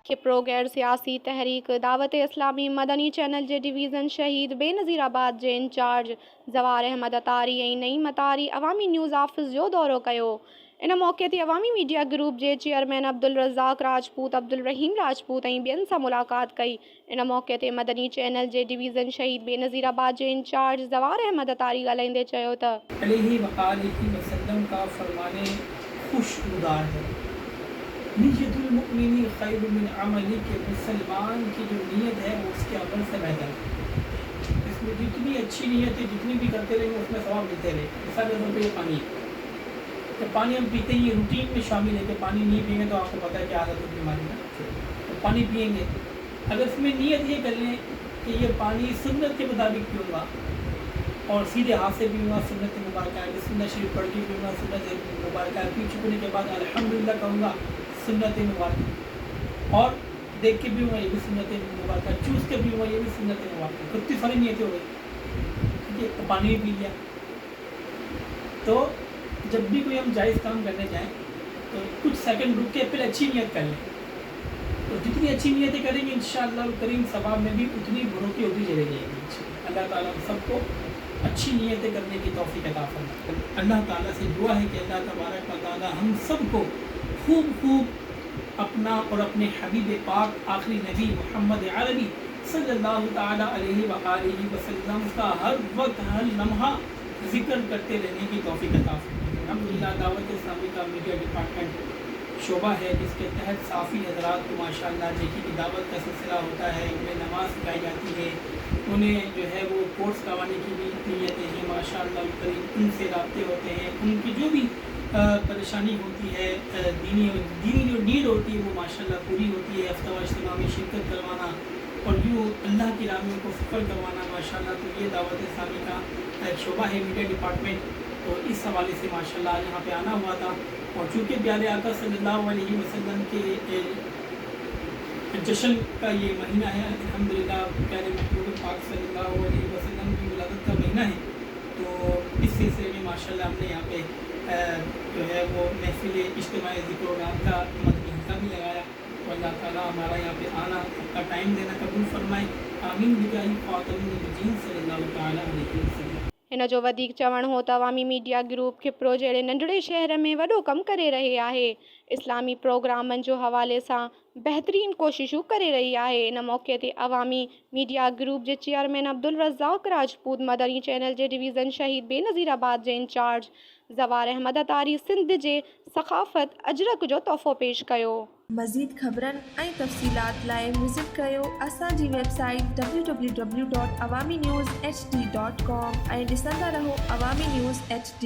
खिपरो गैर सियासी तहरीक दावत इस्लामी मदनी चैनल जे डिवीज़न शहीद बेनज़ीराबाद जे इंचार्ज ज़वार अहमद अतारी ऐं नईम अतारी अवामी न्यूज़ ऑफिस जो दौरो कयो। इन मौक़े ते अवामी मीडिया ग्रुप जे चेयरमैन अब्दुल रज़ाक राजपूत, अब्दुल रहीम राजपूत ऐं ॿियनि सां मुलाक़ात कई। इन मौक़े ते मदनी चैनल जे डिवीज़न शहीद बेनज़ीराबाद जे इंचार्ज ज़वार अहमद अतारी ॻाल्हाईंदे चयो त अलैहि वसल्लम का फरमाने खुशगुजार है, नियतुल मुमिनी खैरुम मिन अमली, के मुसलमान की जो नीयत है वो उसके अमल से बेहतर है। इसमें जितनी अच्छी नीयत है, जितनी भी करते रहेंगे उसमें सवाब मिलते रहे। मिसाल के तौर पर ये पानी, तो पानी हम पीते ही रूटीन में शामिल है कि पानी नहीं पिएंगे तो आपको पता है कि आदत है बीमारी का, तो पानी पिएंगे। अगर इसमें नीयत ये कर लें कि ये पानी सुन्नत के मुताबिक पीऊँगा और सीधे हाथ से पीऊँगा, सुन्नत मुबारक है, सुन्नत शरीफ पढ़ के पीऊँगा, सुन्नत मुबारक है, पी चुकने के बाद अल्हम्दुलिल्लाह कहूँगा, सुन्नत मुबारक, और देख के पीऊँगा ये भी सुन्नत मुबारक, चूस के पीऊँगा ये भी सुन्नत मुबारक। कितनी सारी नीयतें हो गई, ठीक है। तो पानी भी पी लिया। तो जब भी कोई हम जायज़ काम करने जाएँ तो कुछ सेकंड रुक के फिर अच्छी नीयत कर लें। तो जितनी अच्छी नीयतें करेंगे इंशाअल्लाह करीम सवाब में भी उतनी बढ़ोतरी होती चली जाएगी। अल्लाह ताला सबको अच्छी नीयतें करने की तौफीक अता फरमाए। अल्लाह ताला से दुआ है कि अल्लाह तबारक व तआला हम सबको खूब अपना और अपने हबीब पाक आखिरी नबी मोहम्मद अरबी सल्लल्लाहु ताला अलैहि व आलिहि वसल्लम का हर वक्त हर लम्हा जिक्र करते रहने की तौफीक अता फरमाए। अल्हम्दुलिल्लाह दावत इस्लामी का मीडिया डिपार्टमेंट शोबा है जिसके तहत साफ़ी हज़रात को माशाअल्लाह नेकी की दावत का सिलसिला होता है, उन्हें नमाज़ सिखाई जाती है, उन्हें जो है वो कोर्स करवाने की भी नीयतें हैं माशाअल्लाह करीम, उनसे राब्ते होते हैं, उनकी जो भी परेशानी होती है, दीनी जो नीड होती है वो माशाअल्लाह पूरी होती है। हफ्ता इज्तिमा में शिरकत करवाना और यूँ अल्लाह की राह में उनको सफ़र करवाना माशाअल्लाह, तो ये दावत इस्लामी का एक शोबा है मीडिया डिपार्टमेंट। तो इस हवाले से माशाअल्लाह यहाँ पे आना हुआ था, और चूँकि प्यारे आका सल्लल्लाहु अलैहि वसल्लम के जश्न का ये महीना है, अल्हम्दुलिल्लाह प्यारे महबूब पाक सल्लल्लाहु अलैहि वसल्लम की विलादत का महीना है, तो इस सिलसिले में माशाअल्लाह हमने यहाँ पे जो है वो महफिल इज्तिमाई ज़िक्र व बयान का मदनी हिस्सा भी लगाया। तो अल्लाह ताला हमारा यहाँ पे आना, आपका टाइम देना कबूल फरमाए। आमीन बिजाही ख़ातमुन नबिय्यीन सल्लल्लाहु तआला अलैहि वसल्लम। हिन जो वधीक चवणु हो त अवामी मीडिया ग्रुप खिपरो जहिड़े नंढड़े शहर में वॾो कमु करे रही आहे, इस्लामी प्रोग्रामनि जो हवाले सां बहितरीन कोशिशूं करे रही आहे। इन मौक़े ते अवामी मीडिया ग्रुप जे चेयरमैन अब्दुल रज़ाक राजपूत, मदनी चैनल जे डिवीज़न शहीद बेनज़ीराबाद जे इंचार्ज ज़वार अहमद अतारी सिंध जे सक़ाफ़त अजरक जो तोहफ़ो पेश कयो। मज़ीद ख़बरनि ऐं तफ़सीलात लाइ विज़िट कयो असांजी वेबसाइट www.awamiNewsHD.com ऐं ॾिसंदा रहो अवामी न्यूज़ HD।